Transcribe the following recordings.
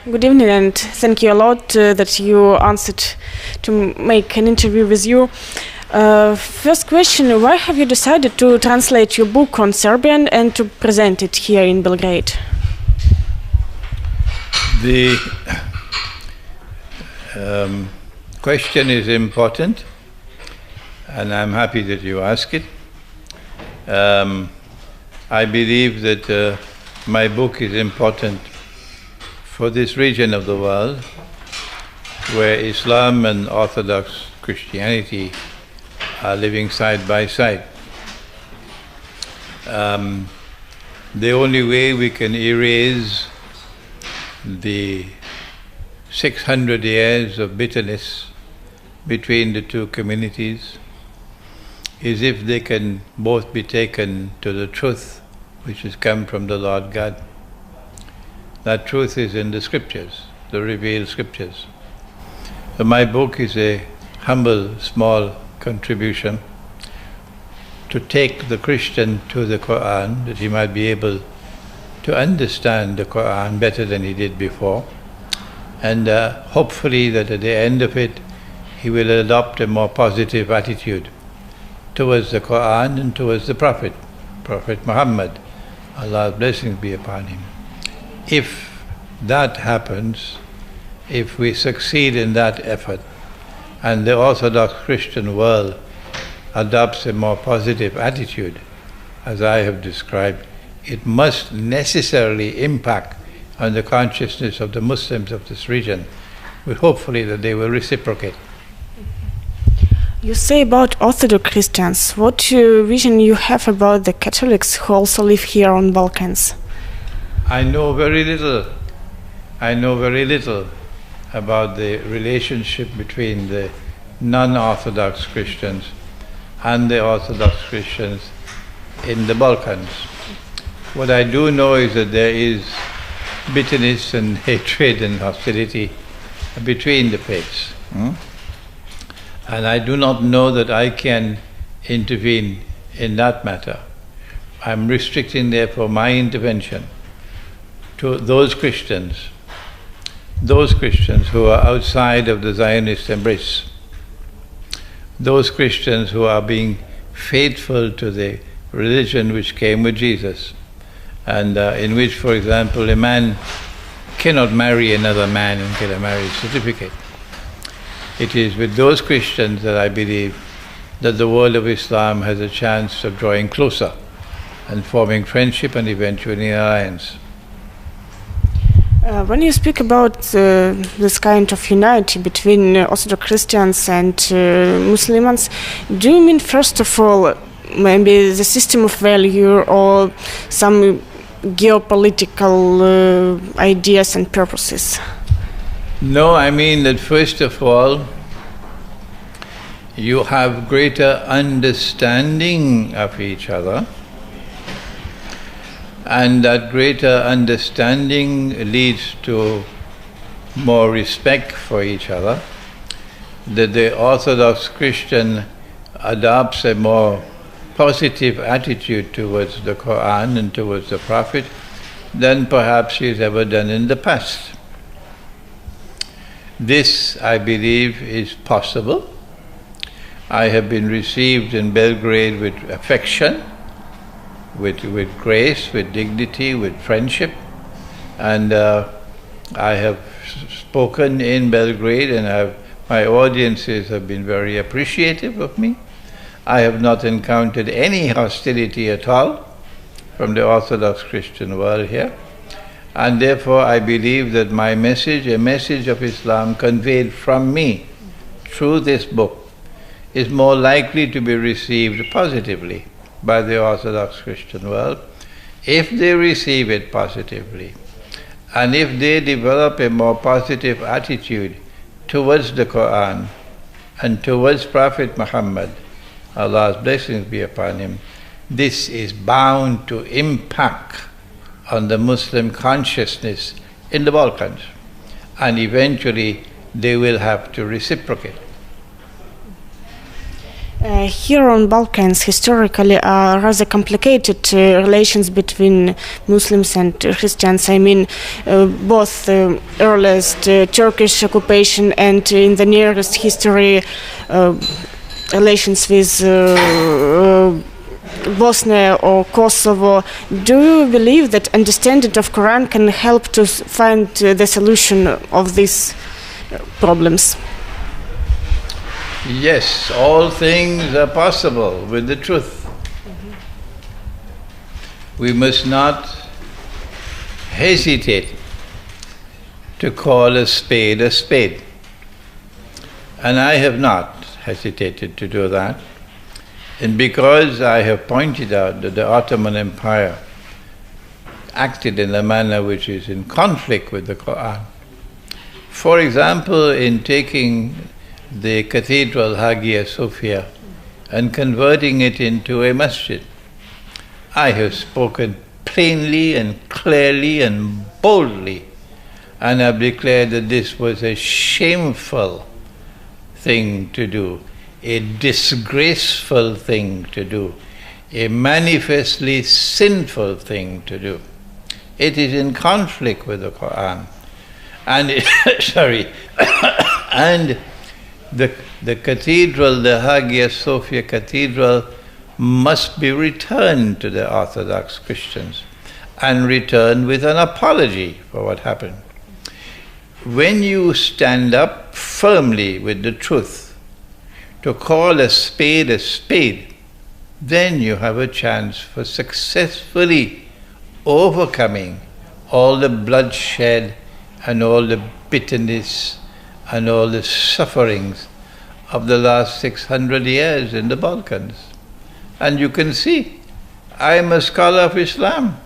Good evening, and thank you a lot that you answered to make an interview with you. First question, why have you decided to translate your book on Serbian and to present it here in Belgrade? The question is important, and I'm happy that you ask it. I believe that my book is important for this region of the world where Islam and Orthodox Christianity are living side by side. The only way we can erase the 600 years of bitterness between the two communities is if they can both be taken to the truth which has come from the Lord God. That truth is in the scriptures, the revealed scriptures. So my book is a humble, small contribution to take the Christian to the Quran, that he might be able to understand the Quran better than he did before, and hopefully that at the end of it he will adopt a more positive attitude towards the Quran and towards the Prophet Muhammad, Allah's blessings be upon him. If that happens, if we succeed in that effort, and the Orthodox Christian world adopts a more positive attitude, as I have described, it must necessarily impact on the consciousness of the Muslims of this region, but hopefully that they will reciprocate. You say about Orthodox Christians. What vision you have about the Catholics who also live here on Balkans? I know very little. I know very little about the relationship between the non-Orthodox Christians and the Orthodox Christians in the Balkans. What I do know is that there is bitterness and hatred and hostility between the faiths. And I do not know that I can intervene in that matter. I'm restricting therefore my intervention to those Christians who are outside of the Zionist embrace, those Christians who are being faithful to the religion which came with Jesus, and in which, for example, a man cannot marry another man and get a marriage certificate. It is with those Christians that I believe that the world of Islam has a chance of drawing closer and forming friendship and eventually an alliance. When you speak about this kind of unity between Orthodox Christians and Muslims, do you mean first of all maybe the system of value or some geopolitical ideas and purposes? No, I mean that first of all you have greater understanding of each other, and that greater understanding leads to more respect for each other, that the Orthodox Christian adopts a more positive attitude towards the Quran and towards the Prophet than perhaps he's ever done in the past. This, I believe, is possible. I have been received in Belgrade with affection, with grace, with dignity, with friendship, and I have spoken in Belgrade, and my audiences have been very appreciative of me. I have not encountered any hostility at all from the Orthodox Christian world here, and therefore I believe that my message, a message of Islam conveyed from me through this book, is more likely to be received positively by the Orthodox Christian world, if they receive it positively, and if they develop a more positive attitude towards the Quran and towards Prophet Muhammad, Allah's blessings be upon him. This is bound to impact on the Muslim consciousness in the Balkans, and eventually they will have to reciprocate. Here on Balkans, historically, are rather complicated relations between Muslims and Christians. I mean, both earliest Turkish occupation and in the nearest history, relations with Bosnia or Kosovo. Do you believe that understanding of Quran can help to find the solution of these problems? Yes, all things are possible with the truth. We must not hesitate to call a spade a spade. And I have not hesitated to do that. And because I have pointed out that the Ottoman Empire acted in a manner which is in conflict with the Quran. For example, in taking the cathedral Hagia Sophia and converting it into a masjid, I have spoken plainly and clearly and boldly, and have declared that this was a shameful thing to do, a disgraceful thing to do, a manifestly sinful thing to do. It is in conflict with the Quran. And and the cathedral, the Hagia Sophia Cathedral, must be returned to the Orthodox Christians, and returned with an apology for what happened. When you stand up firmly with the truth, to call a spade, then you have a chance for successfully overcoming all the bloodshed and all the bitterness and all the sufferings of the last 600 years in the Balkans. And you can see, I am a scholar of Islam.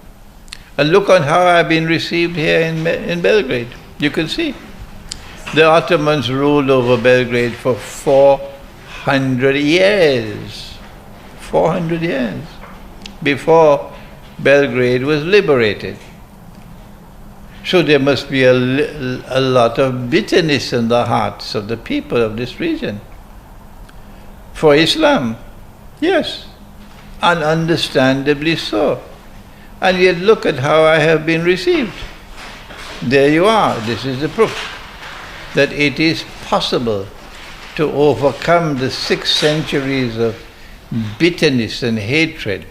And look on how I've been received here in Belgrade. You can see. The Ottomans ruled over Belgrade for 400 years. 400 years before Belgrade was liberated. So there must be a lot of bitterness in the hearts of the people of this region. For Islam, yes, and understandably so. And yet look at how I have been received. There you are, this is the proof that it is possible to overcome the 6 centuries of bitterness and hatred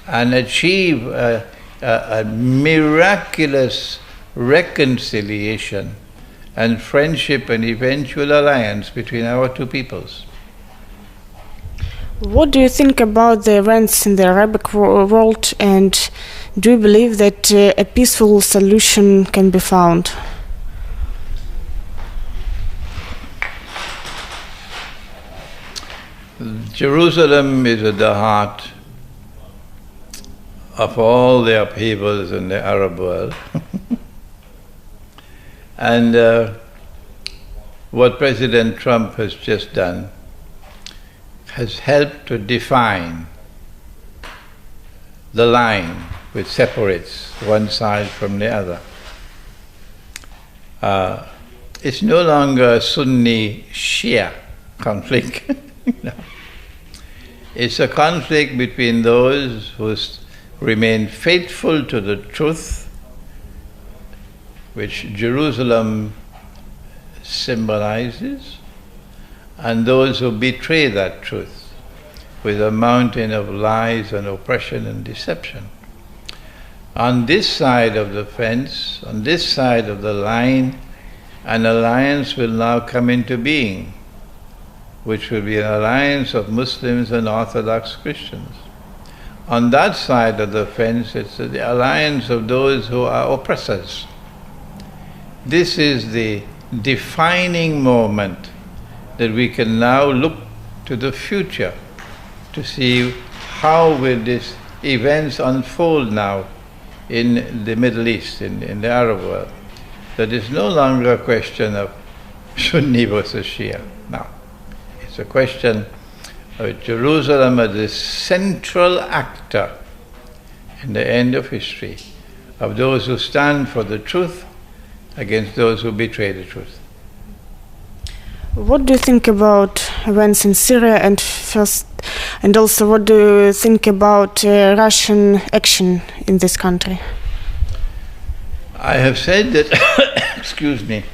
and achieve a miraculous reconciliation and friendship and eventual alliance between our two peoples. What do you think about the events in the Arabic world, and do you believe that a peaceful solution can be found? Jerusalem is at the heart of all the upheavals in the Arab world. And what President Trump has just done has helped to define the line which separates one side from the other. It's no longer a Sunni-Shia conflict. No. It's a conflict between those who remain faithful to the truth, which Jerusalem symbolizes, and those who betray that truth with a mountain of lies and oppression and deception. On this side of the fence, on this side of the line, an alliance will now come into being, which will be an alliance of Muslims and Orthodox Christians. On that side of the fence, it's the alliance of those who are oppressors. This is the defining moment that we can now look to the future to see how will these events unfold now in the Middle East, in the Arab world. That is no longer a question of Sunni versus Shia. Now, it's a question of Jerusalem as the central actor in the end of history, of those who stand for the truth against those who betray the truth. What do you think about events in Syria, and also what do you think about Russian action in this country? I have said that, excuse me,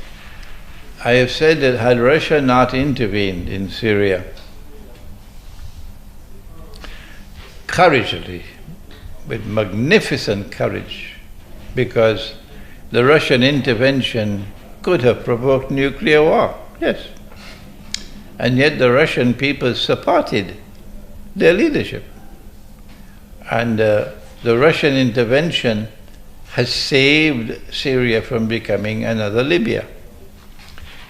I have said that had Russia not intervened in Syria courageously, with magnificent courage, because the Russian intervention could have provoked nuclear war, yes. And yet the Russian people supported their leadership. And the Russian intervention has saved Syria from becoming another Libya.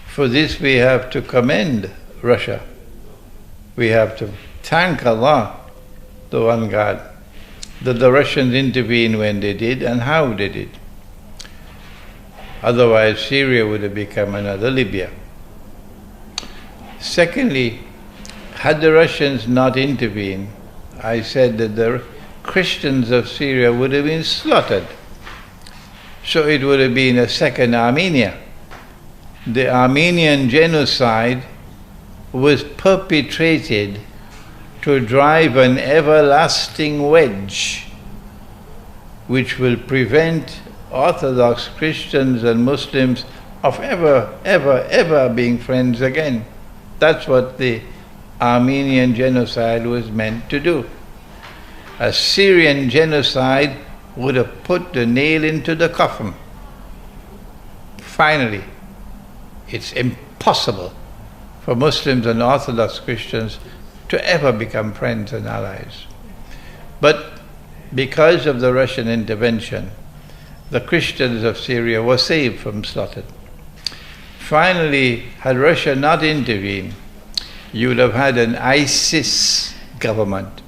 For this we have to commend Russia. We have to thank Allah, the one God, that the Russians intervened when they did and how they did. Otherwise Syria would have become another Libya. Secondly, had the Russians not intervened, I said that the Christians of Syria would have been slaughtered. So it would have been a second Armenia. The Armenian genocide was perpetrated to drive an everlasting wedge which will prevent Orthodox Christians and Muslims of ever being friends again. That's what the Armenian genocide was meant to do. A Syrian genocide would have put the nail into the coffin. Finally, it's impossible for Muslims and Orthodox Christians to ever become friends and allies. But because of the Russian intervention, the Christians of Syria were saved from slaughter. Finally, had Russia not intervened, you would have had an ISIS government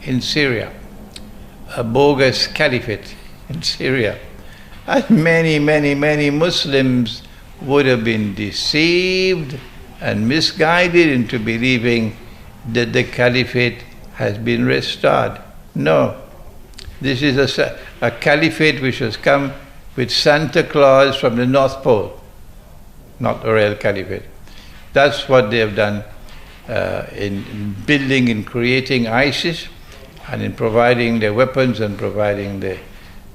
in Syria, a bogus caliphate in Syria. And many Muslims would have been deceived and misguided into believing that the caliphate has been restored. No. This is a caliphate which has come with Santa Claus from the North Pole, not a real caliphate. That's what they have done in building and creating ISIS, and in providing the weapons and providing the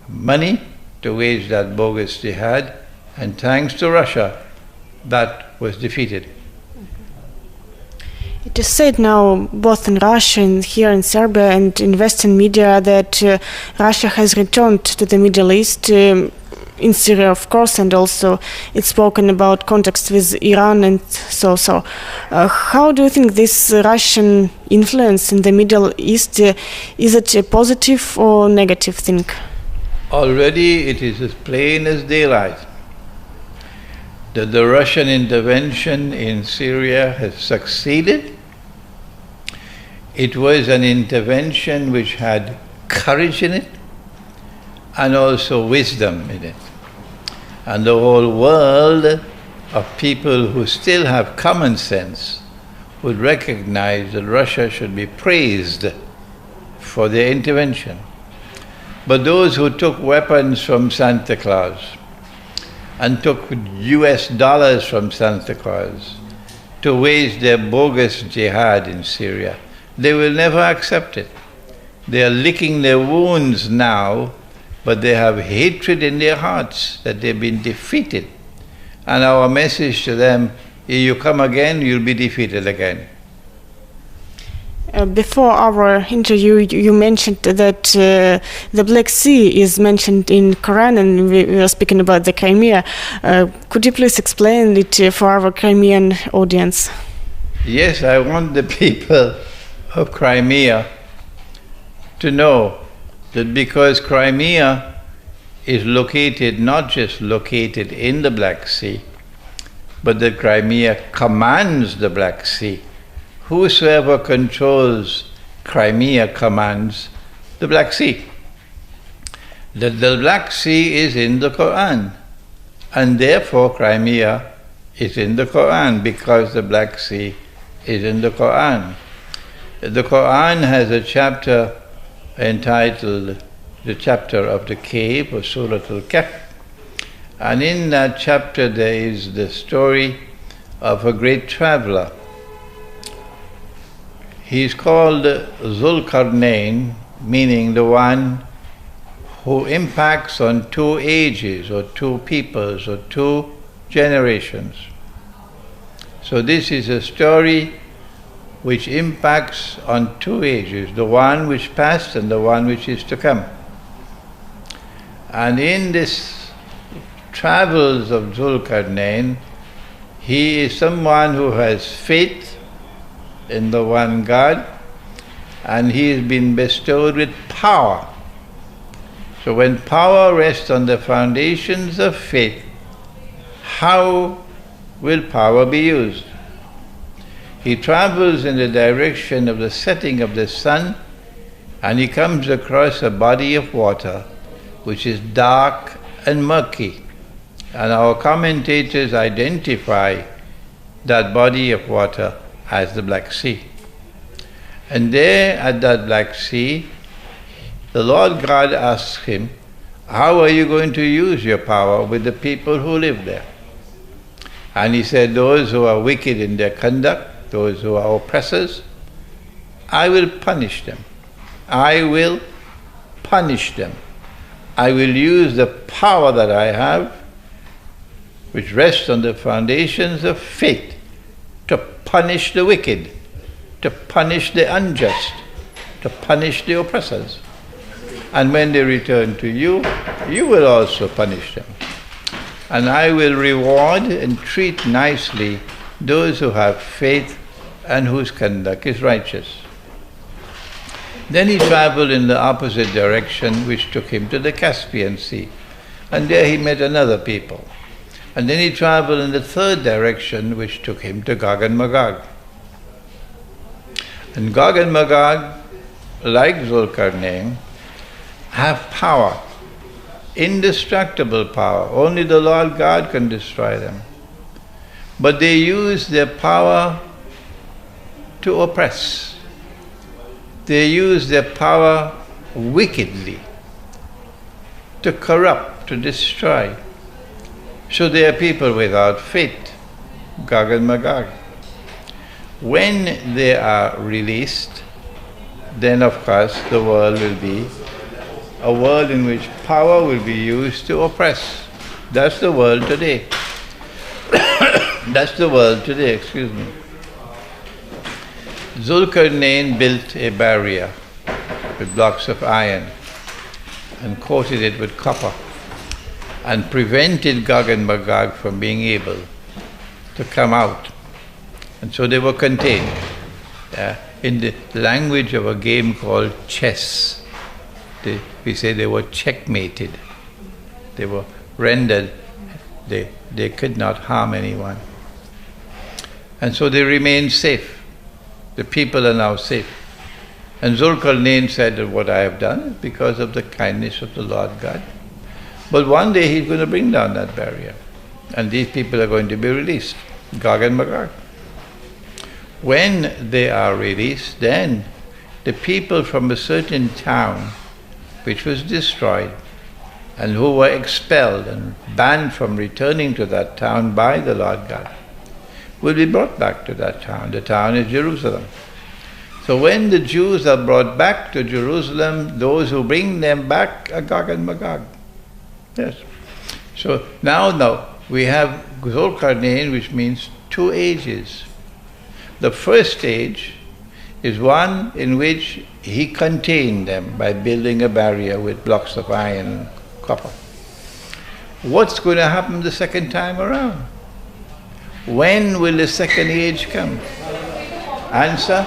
money to wage that bogus jihad. And thanks to Russia, that was defeated. It is said now, both in Russia and here in Serbia and in Western media, that Russia has returned to the Middle East, in Syria, of course, and also it's spoken about contacts with Iran and so. How do you think this Russian influence in the Middle East, is it a positive or negative thing? Already it is as plain as daylight that the Russian intervention in Syria has succeeded. It was an intervention which had courage in it and also wisdom in it. And the whole world of people who still have common sense would recognize that Russia should be praised for their intervention. But those who took weapons from Santa Claus and took US dollars from Santa Claus to wage their bogus jihad in Syria, they will never accept it. They are licking their wounds now, but they have hatred in their hearts that they've been defeated. And our message to them, if you come again, you'll be defeated again. Before our interview, you mentioned that the Black Sea is mentioned in Quran, and we were speaking about the Crimea. Could you please explain it for our Crimean audience? Yes, I want the people of Crimea to know that because Crimea is located, not just located in the Black Sea, but that Crimea commands the Black Sea. Whosoever controls Crimea commands the Black Sea. That the Black Sea is in the Quran, and therefore Crimea is in the Quran because the Black Sea is in the Quran. The Quran has a chapter entitled the chapter of the cave, or Surah Al-Kahf, and in that chapter there is the story of a great traveler. He is called Zulkarnain, meaning the one who impacts on two ages or two peoples or two generations. So this is a story which impacts on two ages, the one which passed and the one which is to come. And in this travels of Zulkarnain, he is someone who has faith in the one God, and he has been bestowed with power. So when power rests on the foundations of faith, how will power be used? He travels in the direction of the setting of the sun, and he comes across a body of water which is dark and murky. And our commentators identify that body of water as the Black Sea. And there at that Black Sea, the Lord God asks him, how are you going to use your power with the people who live there? And he said, those who are wicked in their conduct, those who are oppressors, I will punish them. I will punish them. I will use the power that I have, which rests on the foundations of faith, to punish the wicked, to punish the unjust, to punish the oppressors. And when they return to you, you will also punish them. And I will reward and treat nicely those who have faith and whose conduct is righteous. Then he traveled in the opposite direction, which took him to the Caspian Sea. And there he met another people. And then he traveled in the third direction, which took him to Gog and Magog. And Gog and Magog, like Zulkarnain, have power, indestructible power. Only the Lord God can destroy them. But they use their power to oppress. They use their power wickedly, to corrupt, to destroy. So they are people without faith, Gog and Magog. When they are released, then of course the world will be a world in which power will be used to oppress. That's the world today. That's the world today, excuse me. Zulkarnain built a barrier with blocks of iron and coated it with copper and prevented Gog and Magog from being able to come out. And so they were contained. In the language of a game called chess, we say they were checkmated. They were rendered, they could not harm anyone. And so they remained safe. The people are now safe. And Zulkarnain said that what I have done is because of the kindness of the Lord God. But one day he's going to bring down that barrier. And these people are going to be released, Gog and Magog. When they are released, then the people from a certain town which was destroyed and who were expelled and banned from returning to that town by the Lord God will be brought back to that town. The town is Jerusalem. So when the Jews are brought back to Jerusalem, those who bring them back are Gog and Magog. Yes. So now we have Zulkarnain, which means two ages. The first age is one in which he contained them by building a barrier with blocks of iron and copper. What's going to happen the second time around? When will the second age come? Answer?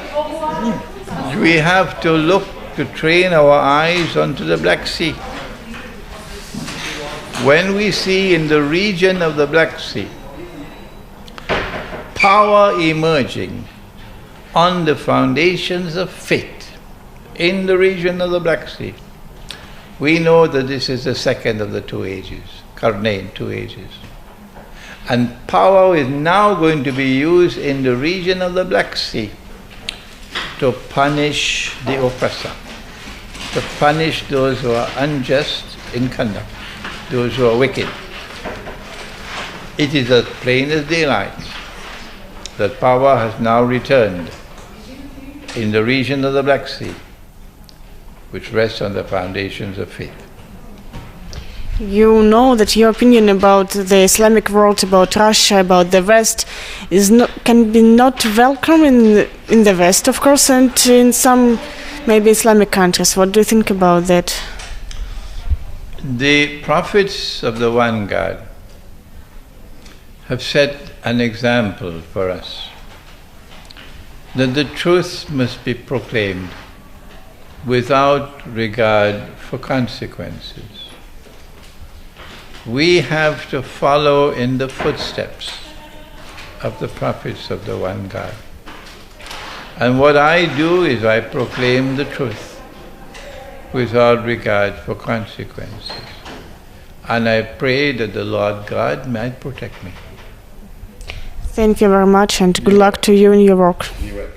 We have to look to train our eyes onto the Black Sea. When we see in the region of the Black Sea power emerging on the foundations of faith in the region of the Black Sea, we know that this is the second of the two ages, Karnain, two ages. And power is now going to be used in the region of the Black Sea to punish the oppressor, to punish those who are unjust in conduct, those who are wicked. It is as plain as daylight. that power has now returned in the region of the Black Sea, which rests on the foundations of faith. You know that your opinion about the Islamic world, about Russia, about the West, can be not welcome in the West, of course, and in some maybe Islamic countries. What do you think about that? The prophets of the One God have set an example for us that the truth must be proclaimed without regard for consequences. We have to follow in the footsteps of the prophets of the One God. And what I do is I proclaim the truth without regard for consequences. And I pray that the Lord God might protect me. Thank you very much, and good luck to you in your work. You are.